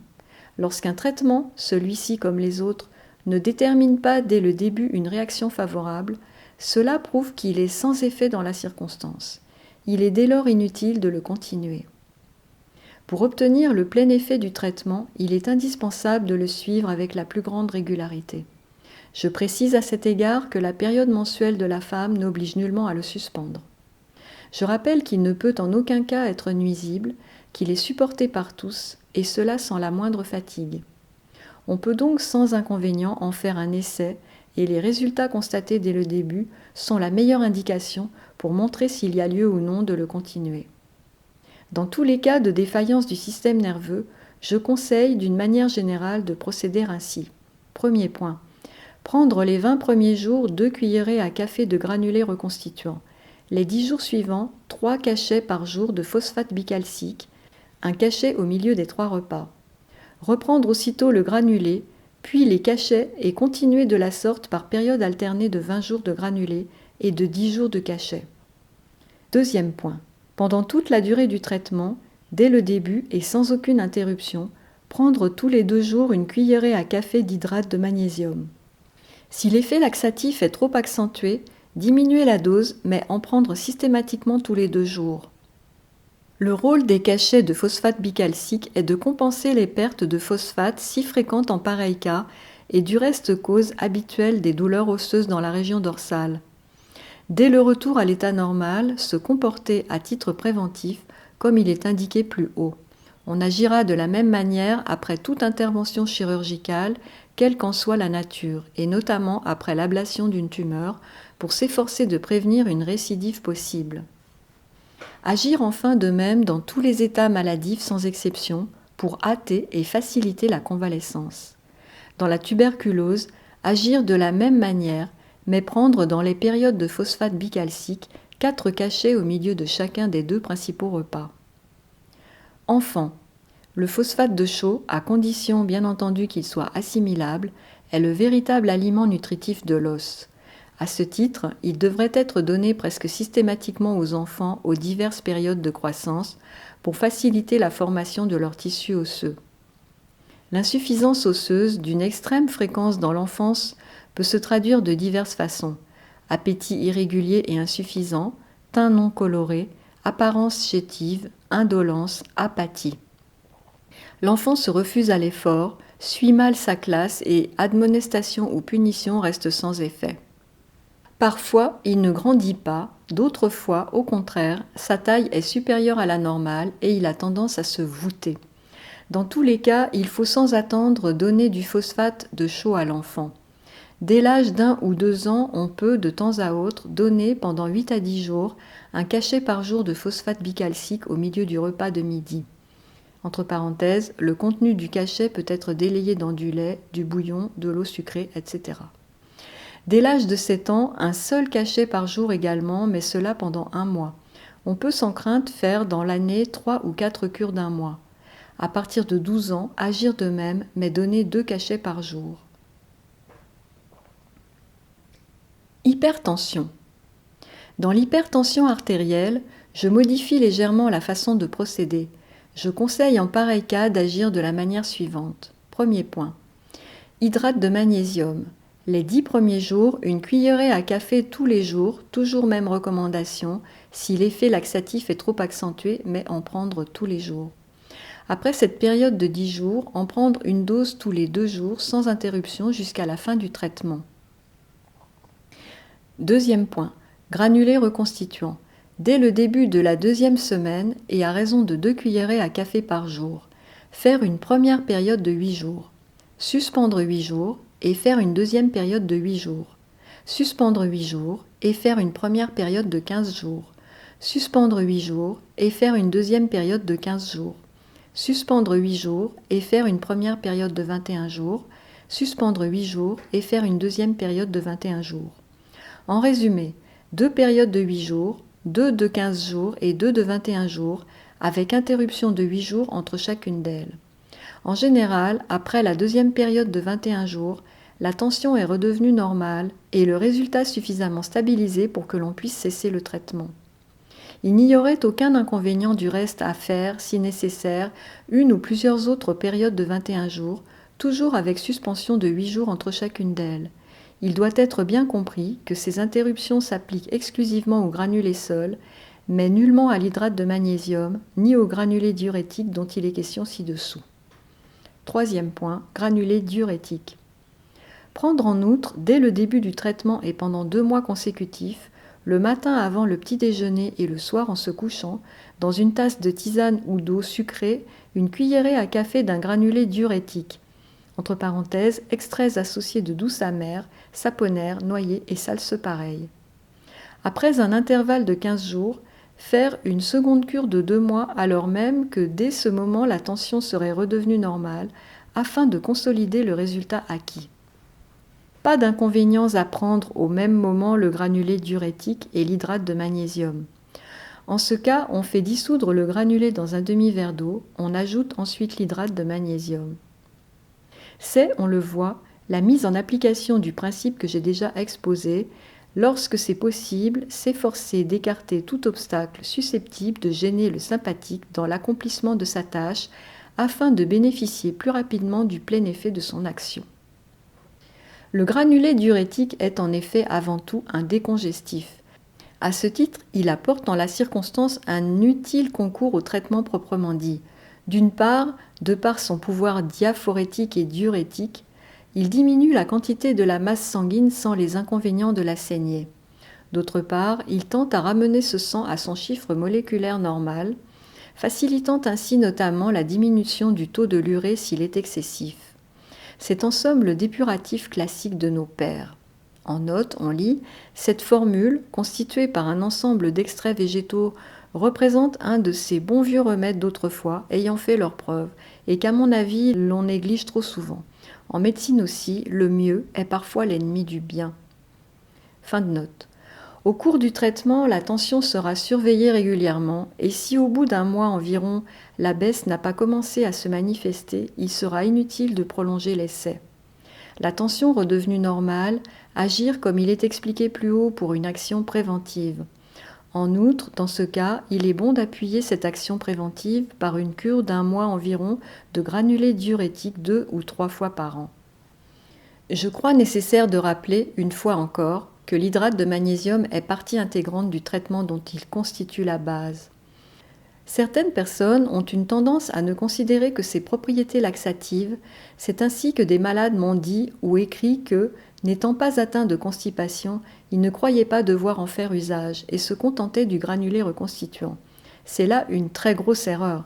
Lorsqu'un traitement, celui-ci comme les autres, ne détermine pas dès le début une réaction favorable, cela prouve qu'il est sans effet dans la circonstance. Il est dès lors inutile de le continuer. Pour obtenir le plein effet du traitement, il est indispensable de le suivre avec la plus grande régularité. Je précise à cet égard que la période mensuelle de la femme n'oblige nullement à le suspendre. Je rappelle qu'il ne peut en aucun cas être nuisible, qu'il est supporté par tous, et cela sans la moindre fatigue. On peut donc sans inconvénient en faire un essai, et les résultats constatés dès le début sont la meilleure indication pour montrer s'il y a lieu ou non de le continuer. Dans tous les cas de défaillance du système nerveux, je conseille d'une manière générale de procéder ainsi. Premier point. Prendre les 20 premiers jours 2 cuillerées à café de granulés reconstituants. Les 10 jours suivants, 3 cachets par jour de phosphate bicalcique, un cachet au milieu des 3 repas. Reprendre aussitôt le granulé, puis les cachets et continuer de la sorte par période alternée de 20 jours de granulé et de 10 jours de cachet. Deuxième point. Pendant toute la durée du traitement, dès le début et sans aucune interruption, prendre tous les 2 jours une cuillerée à café d'hydrate de magnésium. Si l'effet laxatif est trop accentué, diminuer la dose, mais en prendre systématiquement tous les 2 jours. Le rôle des cachets de phosphate bicalcique est de compenser les pertes de phosphate si fréquentes en pareil cas et du reste cause habituelle des douleurs osseuses dans la région dorsale. Dès le retour à l'état normal, se comporter à titre préventif comme il est indiqué plus haut. On agira de la même manière après toute intervention chirurgicale, quelle qu'en soit la nature, et notamment après l'ablation d'une tumeur, pour s'efforcer de prévenir une récidive possible. Agir enfin de même dans tous les états maladifs sans exception, pour hâter et faciliter la convalescence. Dans la tuberculose, agir de la même manière, mais prendre dans les périodes de phosphate bicalcique 4 cachets au milieu de chacun des 2 principaux repas. Enfant, le phosphate de chaux, à condition bien entendu qu'il soit assimilable, est le véritable aliment nutritif de l'os. À ce titre, il devrait être donné presque systématiquement aux enfants aux diverses périodes de croissance pour faciliter la formation de leur tissu osseux. L'insuffisance osseuse d'une extrême fréquence dans l'enfance peut se traduire de diverses façons: appétit irrégulier et insuffisant, teint non coloré, apparence chétive, indolence, apathie. L'enfant se refuse à l'effort, suit mal sa classe et admonestation ou punition reste sans effet. Parfois, il ne grandit pas, d'autres fois, au contraire, sa taille est supérieure à la normale et il a tendance à se voûter. Dans tous les cas, il faut sans attendre donner du phosphate de chaux à l'enfant. Dès l'âge d'1 ou 2 ans, on peut, de temps à autre, donner pendant 8 à 10 jours un cachet par jour de phosphate bicalcique au milieu du repas de midi. Entre parenthèses, le contenu du cachet peut être délayé dans du lait, du bouillon, de l'eau sucrée, etc. Dès l'âge de 7 ans, un seul cachet par jour également, mais cela pendant 1 mois. On peut sans crainte faire dans l'année 3 ou 4 cures d'1 mois. À partir de 12 ans, agir de même, mais donner 2 cachets par jour. Hypertension. Dans l'hypertension artérielle, je modifie légèrement la façon de procéder. Je conseille en pareil cas d'agir de la manière suivante. Premier point. Hydrate de magnésium. Les 10 premiers jours, une cuillerée à café tous les jours, toujours même recommandation, si l'effet laxatif est trop accentué, mais en prendre tous les jours. Après cette période de 10 jours, en prendre une dose tous les 2 jours sans interruption jusqu'à la fin du traitement. Deuxième point, granulés reconstituants. Dès le début de la 2e semaine et à raison de 2 cuillerées à café par jour. faire une première période de 8 jours, suspendre 8 jours et faire une deuxième période de 8 jours, suspendre 8 jours et faire une première période de 15 jours, suspendre 8 jours et faire une deuxième période de 15 jours, suspendre 8 jours et faire une première période de 21 jours, suspendre 8 jours et faire une deuxième période de 21 jours. En résumé, 2 périodes de 8 jours, 2 de 15 jours et 2 de 21 jours, avec interruption de 8 jours entre chacune d'elles. En général, après la deuxième période de 21 jours, la tension est redevenue normale et le résultat suffisamment stabilisé pour que l'on puisse cesser le traitement. Il n'y aurait aucun inconvénient du reste à faire, si nécessaire, une ou plusieurs autres périodes de 21 jours, toujours avec suspension de 8 jours entre chacune d'elles. Il doit être bien compris que ces interruptions s'appliquent exclusivement aux granulés seuls, mais nullement à l'hydrate de magnésium, ni aux granulés diurétiques dont il est question ci-dessous. Troisième point, granulés diurétiques. Prendre en outre, dès le début du traitement et pendant 2 mois consécutifs, le matin avant le petit déjeuner et le soir en se couchant, dans une tasse de tisane ou d'eau sucrée, une cuillerée à café d'un granulé diurétique, entre parenthèses, extraits associés de douce amère, saponaire, noyer et salse pareille. Après un intervalle de 15 jours, faire une seconde cure de 2 mois alors même que dès ce moment la tension serait redevenue normale, afin de consolider le résultat acquis. Pas d'inconvénients à prendre au même moment le granulé diurétique et l'hydrate de magnésium. En ce cas, on fait dissoudre le granulé dans un demi-verre d'eau, on ajoute ensuite l'hydrate de magnésium. C'est, on le voit, la mise en application du principe que j'ai déjà exposé. Lorsque c'est possible, s'efforcer d'écarter tout obstacle susceptible de gêner le sympathique dans l'accomplissement de sa tâche afin de bénéficier plus rapidement du plein effet de son action. Le granulé diurétique est en effet avant tout un décongestif. À ce titre, il apporte en la circonstance un utile concours au traitement proprement dit. D'une part, de par son pouvoir diaphorétique et diurétique, il diminue la quantité de la masse sanguine sans les inconvénients de la saignée. D'autre part, il tente à ramener ce sang à son chiffre moléculaire normal, facilitant ainsi notamment la diminution du taux de l'urée s'il est excessif. C'est en somme le dépuratif classique de nos pères. En note, on lit « Cette formule, constituée par un ensemble d'extraits végétaux, représente un de ces bons vieux remèdes d'autrefois, ayant fait leurs preuves, et qu'à mon avis, l'on néglige trop souvent. En médecine aussi, le mieux est parfois l'ennemi du bien. » Fin de note. Au cours du traitement, la tension sera surveillée régulièrement et si au bout d'un mois environ, la baisse n'a pas commencé à se manifester, il sera inutile de prolonger l'essai. La tension redevenue normale, agir comme il est expliqué plus haut pour une action préventive. En outre, dans ce cas, il est bon d'appuyer cette action préventive par une cure d'1 mois environ de granulés diurétiques 2 ou 3 fois par an. Je crois nécessaire de rappeler, une fois encore, que l'hydrate de magnésium est partie intégrante du traitement dont il constitue la base. Certaines personnes ont une tendance à ne considérer que ses propriétés laxatives, c'est ainsi que des malades m'ont dit ou écrit que, n'étant pas atteints de constipation, ils ne croyaient pas devoir en faire usage et se contentaient du granulé reconstituant. C'est là une très grosse erreur.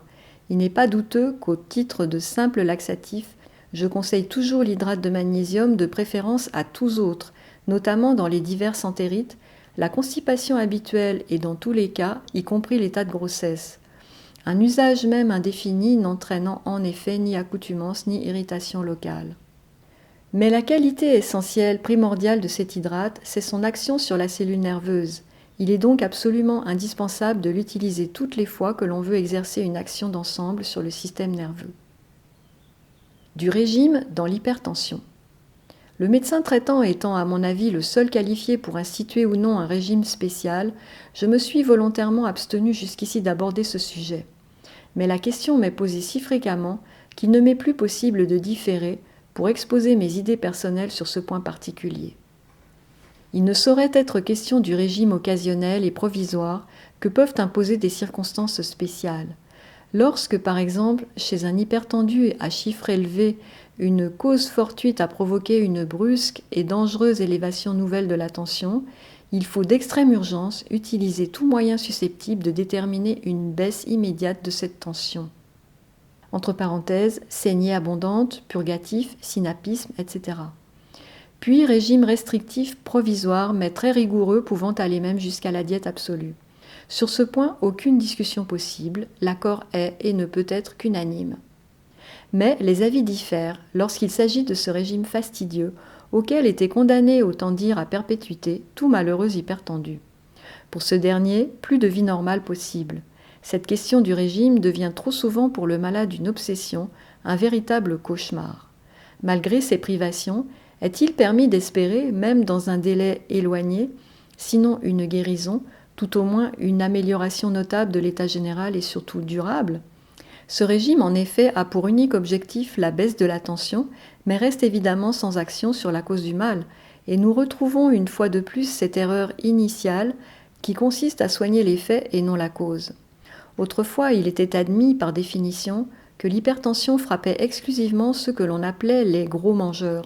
Il n'est pas douteux qu'au titre de simple laxatif, je conseille toujours l'hydrate de magnésium de préférence à tous autres, notamment dans les diverses entérites, la constipation habituelle et dans tous les cas, y compris l'état de grossesse. Un usage même indéfini n'entraînant en effet ni accoutumance ni irritation locale. Mais la qualité essentielle, primordiale de cet hydrate, c'est son action sur la cellule nerveuse. Il est donc absolument indispensable de l'utiliser toutes les fois que l'on veut exercer une action d'ensemble sur le système nerveux. Du régime dans l'hypertension. Le médecin traitant étant à mon avis le seul qualifié pour instituer ou non un régime spécial, je me suis volontairement abstenu jusqu'ici d'aborder ce sujet. Mais la question m'est posée si fréquemment qu'il ne m'est plus possible de différer pour exposer mes idées personnelles sur ce point particulier. Il ne saurait être question du régime occasionnel et provisoire que peuvent imposer des circonstances spéciales. Lorsque, par exemple, chez un hypertendu à chiffre élevé, une cause fortuite a provoqué une brusque et dangereuse élévation nouvelle de la tension, il faut d'extrême urgence utiliser tout moyen susceptible de déterminer une baisse immédiate de cette tension. entre parenthèses, saignée abondante, purgatif, synapisme, etc. Puis régime restrictif provisoire mais très rigoureux pouvant aller même jusqu'à la diète absolue. Sur ce point, aucune discussion possible, l'accord est et ne peut être qu'unanime. Mais les avis diffèrent lorsqu'il s'agit de ce régime fastidieux auquel était condamné, autant dire à perpétuité, tout malheureux hypertendu. Pour ce dernier, plus de vie normale possible. Cette question du régime devient trop souvent pour le malade une obsession, un véritable cauchemar. Malgré ces privations, est-il permis d'espérer, même dans un délai éloigné, sinon une guérison, tout au moins une amélioration notable de l'état général et surtout durable ? Ce régime, en effet, a pour unique objectif la baisse de la tension, mais reste évidemment sans action sur la cause du mal, et nous retrouvons une fois de plus cette erreur initiale qui consiste à soigner l'effet et non la cause. Autrefois, il était admis, par définition, que l'hypertension frappait exclusivement ceux que l'on appelait les gros mangeurs.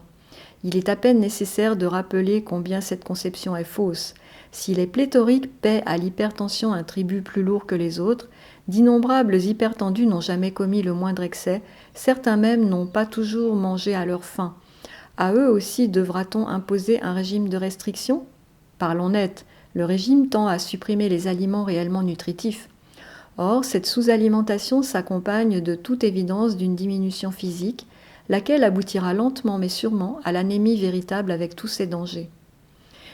Il est à peine nécessaire de rappeler combien cette conception est fausse. Si les pléthoriques paient à l'hypertension un tribut plus lourd que les autres, d'innombrables hypertendus n'ont jamais commis le moindre excès, certains même n'ont pas toujours mangé à leur faim. À eux aussi devra-t-on imposer un régime de restriction ? Parlons net, le régime tend à supprimer les aliments réellement nutritifs. Or, cette sous-alimentation s'accompagne de toute évidence d'une diminution physique, laquelle aboutira lentement mais sûrement à l'anémie véritable avec tous ses dangers.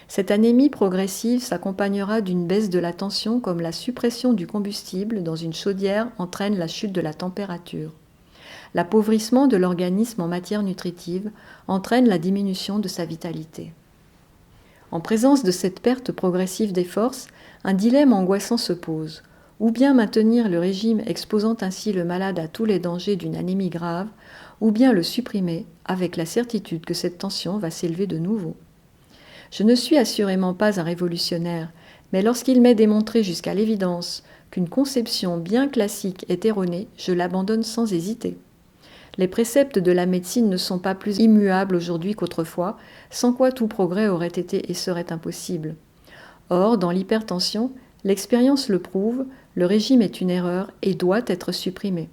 Cette anémie progressive s'accompagnera d'une baisse de la tension comme la suppression du combustible dans une chaudière entraîne la chute de la température. L'appauvrissement de l'organisme en matière nutritive entraîne la diminution de sa vitalité. En présence de cette perte progressive des forces, un dilemme angoissant se pose. Ou bien maintenir le régime exposant ainsi le malade à tous les dangers d'une anémie grave, ou bien le supprimer avec la certitude que cette tension va s'élever de nouveau. Je ne suis assurément pas un révolutionnaire, mais lorsqu'il m'est démontré jusqu'à l'évidence qu'une conception bien classique est erronée, je l'abandonne sans hésiter. Les préceptes de la médecine ne sont pas plus immuables aujourd'hui qu'autrefois, sans quoi tout progrès aurait été et serait impossible. Or, dans l'hypertension, l'expérience le prouve, le régime est une erreur et doit être supprimé.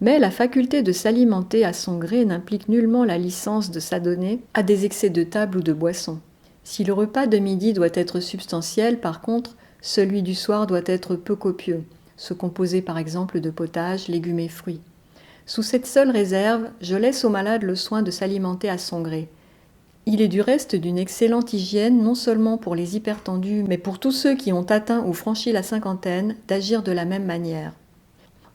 Mais la faculté de s'alimenter à son gré n'implique nullement la licence de s'adonner à des excès de table ou de boisson. Si le repas de midi doit être substantiel, par contre, celui du soir doit être peu copieux, se composer par exemple de potage, légumes et fruits. Sous cette seule réserve, je laisse au malade le soin de s'alimenter à son gré. Il est du reste d'une excellente hygiène, non seulement pour les hypertendus, mais pour tous ceux qui ont atteint ou franchi la cinquantaine, d'agir de la même manière.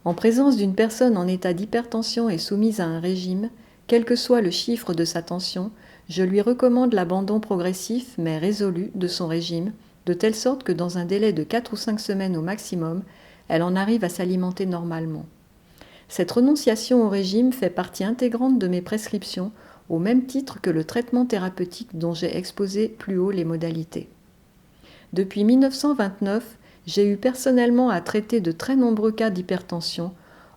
En présence d'une personne en état d'hypertension et soumise à un régime, quel que soit le chiffre de sa tension, je lui recommande l'abandon progressif mais résolu de son régime, de telle sorte que dans un délai de 4 ou 5 semaines au maximum, elle en arrive à s'alimenter normalement. Cette renonciation au régime fait partie intégrante de mes prescriptions, au même titre que le traitement thérapeutique dont j'ai exposé plus haut les modalités. Depuis 1929, j'ai eu personnellement à traiter de très nombreux cas d'hypertension,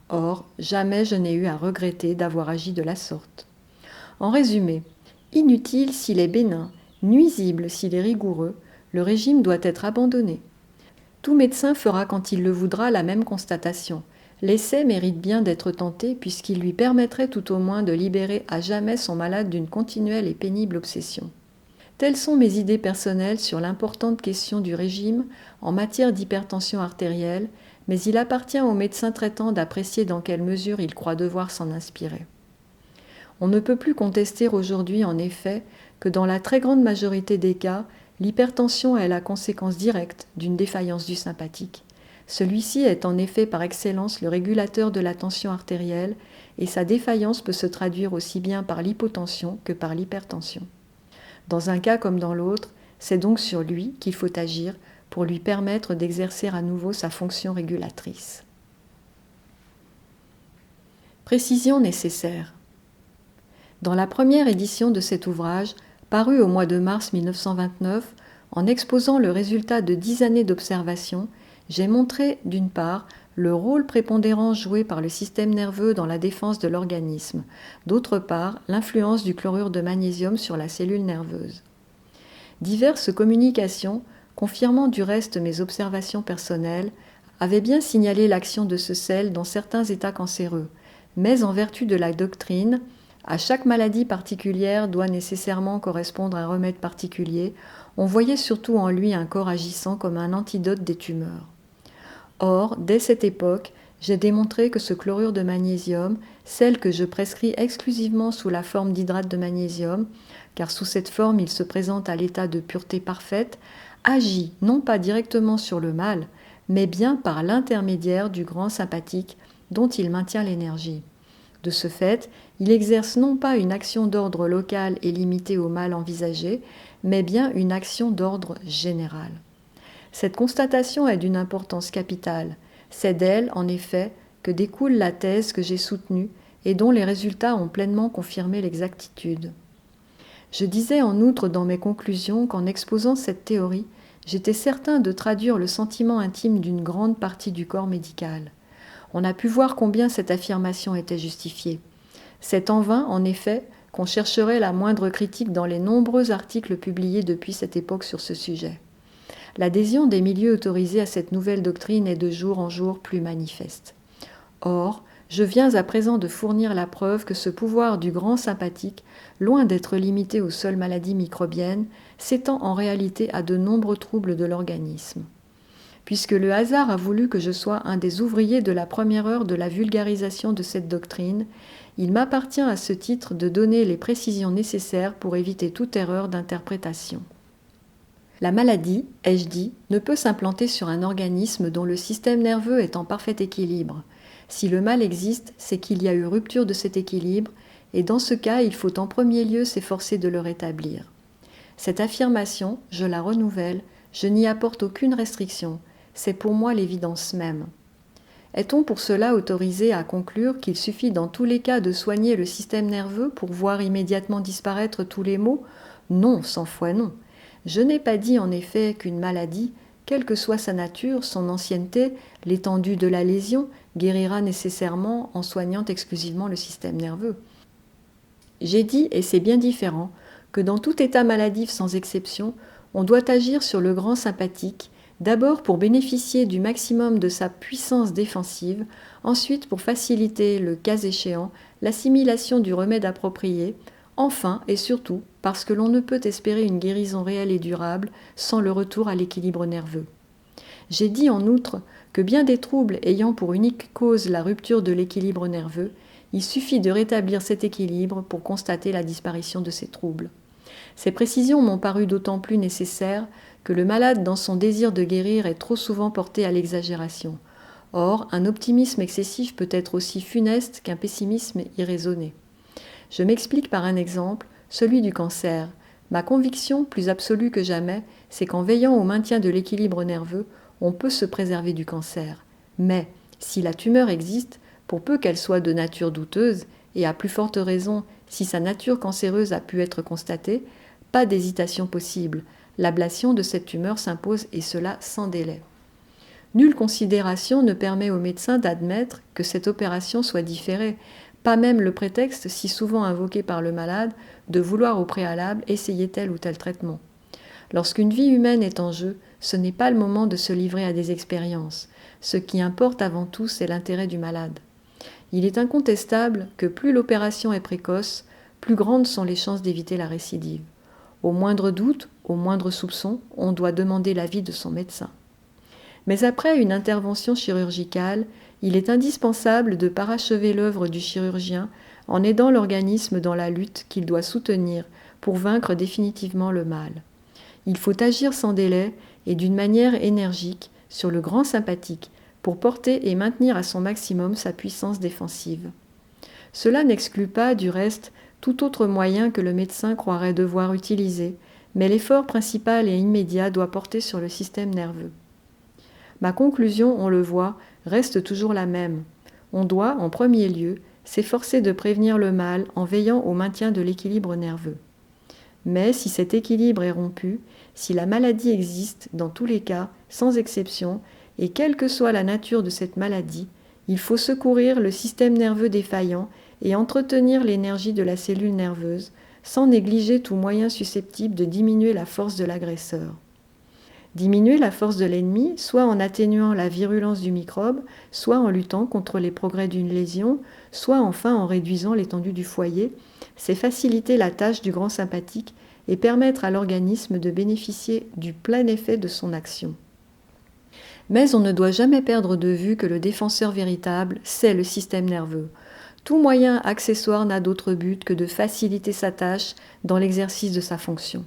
or jamais je n'ai eu à regretter d'avoir agi de la sorte. En résumé, inutile s'il est bénin, nuisible s'il est rigoureux, le régime doit être abandonné. Tout médecin fera quand il le voudra la même constatation. L'essai mérite bien d'être tenté puisqu'il lui permettrait tout au moins de libérer à jamais son malade d'une continuelle et pénible obsession. Telles sont mes idées personnelles sur l'importante question du régime en matière d'hypertension artérielle, mais il appartient au médecin traitant d'apprécier dans quelle mesure il croit devoir s'en inspirer. On ne peut plus contester aujourd'hui en effet que dans la très grande majorité des cas, l'hypertension est la conséquence directe d'une défaillance du sympathique. Celui-ci est en effet par excellence le régulateur de la tension artérielle et sa défaillance peut se traduire aussi bien par l'hypotension que par l'hypertension. Dans un cas comme dans l'autre, c'est donc sur lui qu'il faut agir pour lui permettre d'exercer à nouveau sa fonction régulatrice. Précision nécessaire. Dans la première édition de cet ouvrage, paru au mois de mars 1929, en exposant le résultat de 10 années d'observation, j'ai montré, d'une part, le rôle prépondérant joué par le système nerveux dans la défense de l'organisme, d'autre part, l'influence du chlorure de magnésium sur la cellule nerveuse. Diverses communications, confirmant du reste mes observations personnelles, avaient bien signalé l'action de ce sel dans certains états cancéreux, Mais en vertu de la doctrine, à chaque maladie particulière doit nécessairement correspondre un remède particulier. On voyait surtout en lui un corps agissant comme un antidote des tumeurs. Or, dès cette époque, j'ai démontré que ce chlorure de magnésium, celle que je prescris exclusivement sous la forme d'hydrate de magnésium, car sous cette forme il se présente à l'état de pureté parfaite, agit non pas directement sur le mal, mais bien par l'intermédiaire du grand sympathique dont il maintient l'énergie. De ce fait, il exerce non pas une action d'ordre local et limitée au mal envisagé, mais bien une action d'ordre général. Cette constatation est d'une importance capitale. C'est d'elle, en effet, que découle la thèse que j'ai soutenue et dont les résultats ont pleinement confirmé l'exactitude. Je disais en outre dans mes conclusions qu'en exposant cette théorie, j'étais certain de traduire le sentiment intime d'une grande partie du corps médical. On a pu voir combien cette affirmation était justifiée. C'est en vain, en effet, qu'on chercherait la moindre critique dans les nombreux articles publiés depuis cette époque sur ce sujet. L'adhésion des milieux autorisés à cette nouvelle doctrine est de jour en jour plus manifeste. Or, je viens à présent de fournir la preuve que ce pouvoir du grand sympathique, loin d'être limité aux seules maladies microbiennes, s'étend en réalité à de nombreux troubles de l'organisme. Puisque le hasard a voulu que je sois un des ouvriers de la première heure de la vulgarisation de cette doctrine, il m'appartient à ce titre de donner les précisions nécessaires pour éviter toute erreur d'interprétation. La maladie, ai-je dit, ne peut s'implanter sur un organisme dont le système nerveux est en parfait équilibre. Si le mal existe, c'est qu'il y a eu rupture de cet équilibre, et dans ce cas, il faut en premier lieu s'efforcer de le rétablir. Cette affirmation, je la renouvelle, je n'y apporte aucune restriction, c'est pour moi l'évidence même. Est-on pour cela autorisé à conclure qu'il suffit dans tous les cas de soigner le système nerveux pour voir immédiatement disparaître tous les maux ? Non, 100 fois non. Je n'ai pas dit en effet qu'une maladie, quelle que soit sa nature, son ancienneté, l'étendue de la lésion, guérira nécessairement en soignant exclusivement le système nerveux. J'ai dit, et c'est bien différent, que dans tout état maladif sans exception, on doit agir sur le grand sympathique, d'abord pour bénéficier du maximum de sa puissance défensive, ensuite pour faciliter, le cas échéant, l'assimilation du remède approprié, enfin et surtout parce que l'on ne peut espérer une guérison réelle et durable sans le retour à l'équilibre nerveux. J'ai dit en outre que bien des troubles ayant pour unique cause la rupture de l'équilibre nerveux, il suffit de rétablir cet équilibre pour constater la disparition de ces troubles. Ces précisions m'ont paru d'autant plus nécessaires que le malade, dans son désir de guérir, est trop souvent porté à l'exagération. Or, un optimisme excessif peut être aussi funeste qu'un pessimisme irraisonné. Je m'explique par un exemple, celui du cancer. Ma conviction, plus absolue que jamais, c'est qu'en veillant au maintien de l'équilibre nerveux, on peut se préserver du cancer. Mais, si la tumeur existe, pour peu qu'elle soit de nature douteuse, et à plus forte raison si sa nature cancéreuse a pu être constatée, pas d'hésitation possible. L'ablation de cette tumeur s'impose et cela sans délai. Nulle considération ne permet au médecin d'admettre que cette opération soit différée, pas même le prétexte si souvent invoqué par le malade de vouloir au préalable essayer tel ou tel traitement. Lorsqu'une vie humaine est en jeu, ce n'est pas le moment de se livrer à des expériences. Ce qui importe avant tout, c'est l'intérêt du malade. Il est incontestable que plus l'opération est précoce, plus grandes sont les chances d'éviter la récidive. Au moindre doute, au moindre soupçon, on doit demander l'avis de son médecin. Mais après une intervention chirurgicale, il est indispensable de parachever l'œuvre du chirurgien en aidant l'organisme dans la lutte qu'il doit soutenir pour vaincre définitivement le mal. Il faut agir sans délai et d'une manière énergique sur le grand sympathique pour porter et maintenir à son maximum sa puissance défensive. Cela n'exclut pas, du reste, tout autre moyen que le médecin croirait devoir utiliser, mais l'effort principal et immédiat doit porter sur le système nerveux. Ma conclusion, on le voit, reste toujours la même. On doit, en premier lieu, s'efforcer de prévenir le mal en veillant au maintien de l'équilibre nerveux. Mais si cet équilibre est rompu, si la maladie existe, dans tous les cas, sans exception, et quelle que soit la nature de cette maladie, il faut secourir le système nerveux défaillant et entretenir l'énergie de la cellule nerveuse, sans négliger tout moyen susceptible de diminuer la force de l'agresseur. Diminuer la force de l'ennemi, soit en atténuant la virulence du microbe, soit en luttant contre les progrès d'une lésion, soit enfin en réduisant l'étendue du foyer, c'est faciliter la tâche du grand sympathique et permettre à l'organisme de bénéficier du plein effet de son action. Mais on ne doit jamais perdre de vue que le défenseur véritable, c'est le système nerveux. Tout moyen accessoire n'a d'autre but que de faciliter sa tâche dans l'exercice de sa fonction.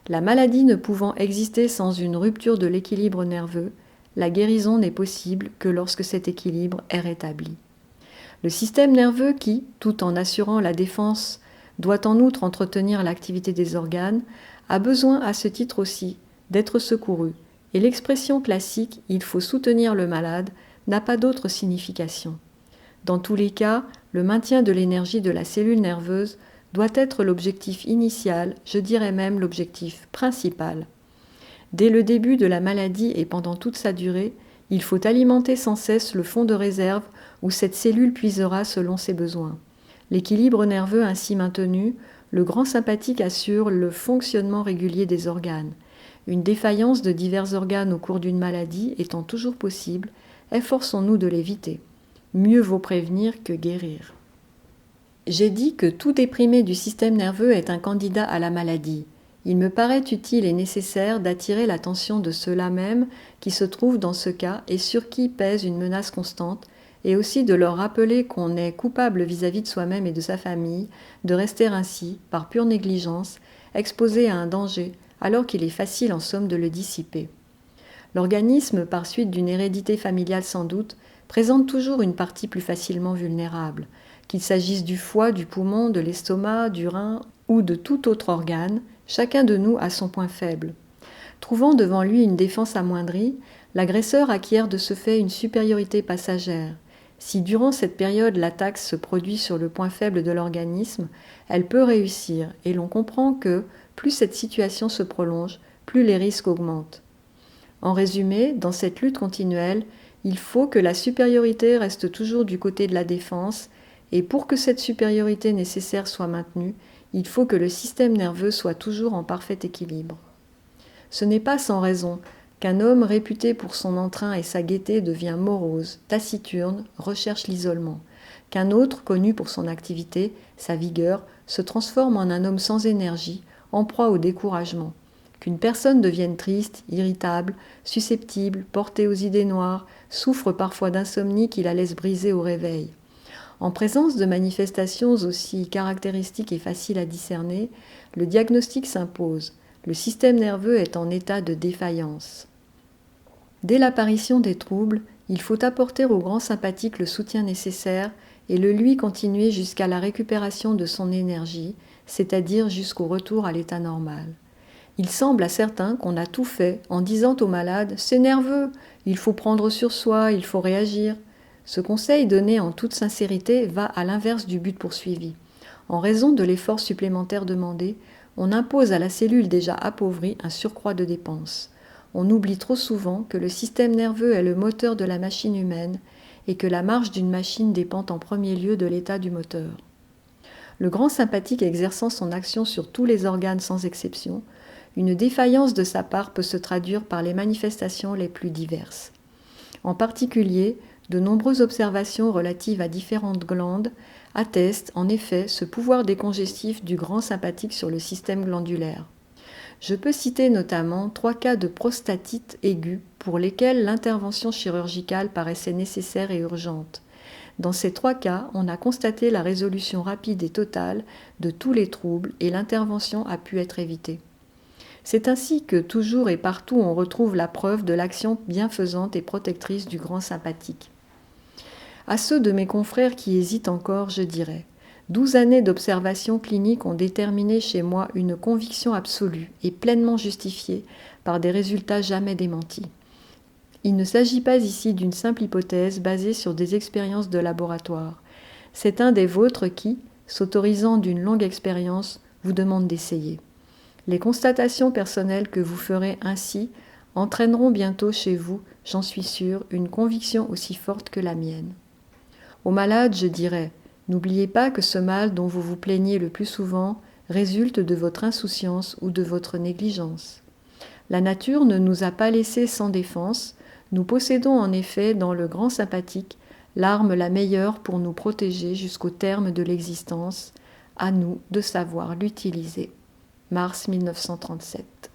La maladie ne pouvant exister sans une rupture de l'équilibre nerveux, la guérison n'est possible que lorsque cet équilibre est rétabli. Le système nerveux qui, tout en assurant la défense, doit en outre entretenir l'activité des organes, a besoin à ce titre aussi d'être secouru, et l'expression classique « il faut soutenir le malade » n'a pas d'autre signification. Dans tous les cas, le maintien de l'énergie de la cellule nerveuse doit être l'objectif initial, je dirais même l'objectif principal. Dès le début de la maladie et pendant toute sa durée, il faut alimenter sans cesse le fonds de réserve où cette cellule puisera selon ses besoins. L'équilibre nerveux ainsi maintenu, le grand sympathique assure le fonctionnement régulier des organes. Une défaillance de divers organes au cours d'une maladie étant toujours possible, efforçons-nous de l'éviter. Mieux vaut prévenir que guérir. J'ai dit que tout déprimé du système nerveux est un candidat à la maladie. Il me paraît utile et nécessaire d'attirer l'attention de ceux-là même qui se trouvent dans ce cas et sur qui pèse une menace constante, et aussi de leur rappeler qu'on est coupable vis-à-vis de soi-même et de sa famille de rester ainsi, par pure négligence, exposé à un danger, alors qu'il est facile en somme de le dissiper. L'organisme, par suite d'une hérédité familiale sans doute, présente toujours une partie plus facilement vulnérable, qu'il s'agisse du foie, du poumon, de l'estomac, du rein ou de tout autre organe, chacun de nous a son point faible. Trouvant devant lui une défense amoindrie, l'agresseur acquiert de ce fait une supériorité passagère. Si durant cette période l'attaque se produit sur le point faible de l'organisme, elle peut réussir et l'on comprend que plus cette situation se prolonge, plus les risques augmentent. En résumé, dans cette lutte continuelle, il faut que la supériorité reste toujours du côté de la défense et pour que cette supériorité nécessaire soit maintenue, il faut que le système nerveux soit toujours en parfait équilibre. Ce n'est pas sans raison qu'un homme réputé pour son entrain et sa gaieté devient morose, taciturne, recherche l'isolement, qu'un autre, connu pour son activité, sa vigueur, se transforme en un homme sans énergie, en proie au découragement, qu'une personne devienne triste, irritable, susceptible, portée aux idées noires, souffre parfois d'insomnie qui la laisse briser au réveil. En présence de manifestations aussi caractéristiques et faciles à discerner, le diagnostic s'impose. Le système nerveux est en état de défaillance. Dès l'apparition des troubles, il faut apporter au grand sympathique le soutien nécessaire et le lui continuer jusqu'à la récupération de son énergie, c'est-à-dire jusqu'au retour à l'état normal. Il semble à certains qu'on a tout fait en disant au malade « c'est nerveux, il faut prendre sur soi, il faut réagir ». Ce conseil donné en toute sincérité va à l'inverse du but poursuivi. En raison de l'effort supplémentaire demandé, on impose à la cellule déjà appauvrie un surcroît de dépenses. On oublie trop souvent que le système nerveux est le moteur de la machine humaine et que la marche d'une machine dépend en premier lieu de l'état du moteur. Le grand sympathique exerçant son action sur tous les organes sans exception, une défaillance de sa part peut se traduire par les manifestations les plus diverses. En particulier, de nombreuses observations relatives à différentes glandes attestent en effet ce pouvoir décongestif du grand sympathique sur le système glandulaire. Je peux citer notamment 3 cas de prostatite aiguë pour lesquels l'intervention chirurgicale paraissait nécessaire et urgente. Dans ces 3 cas, on a constaté la résolution rapide et totale de tous les troubles et l'intervention a pu être évitée. C'est ainsi que toujours et partout on retrouve la preuve de l'action bienfaisante et protectrice du grand sympathique. À ceux de mes confrères qui hésitent encore, je dirais 12 années d'observation clinique ont déterminé chez moi une conviction absolue et pleinement justifiée par des résultats jamais démentis. Il ne s'agit pas ici d'une simple hypothèse basée sur des expériences de laboratoire. C'est un des vôtres qui, s'autorisant d'une longue expérience, vous demande d'essayer. Les constatations personnelles que vous ferez ainsi entraîneront bientôt chez vous, j'en suis sûre, une conviction aussi forte que la mienne. Aux malades, je dirais, n'oubliez pas que ce mal dont vous vous plaignez le plus souvent résulte de votre insouciance ou de votre négligence. La nature ne nous a pas laissés sans défense. Nous possédons en effet dans le grand sympathique l'arme la meilleure pour nous protéger jusqu'au terme de l'existence. À nous de savoir l'utiliser. Mars 1937.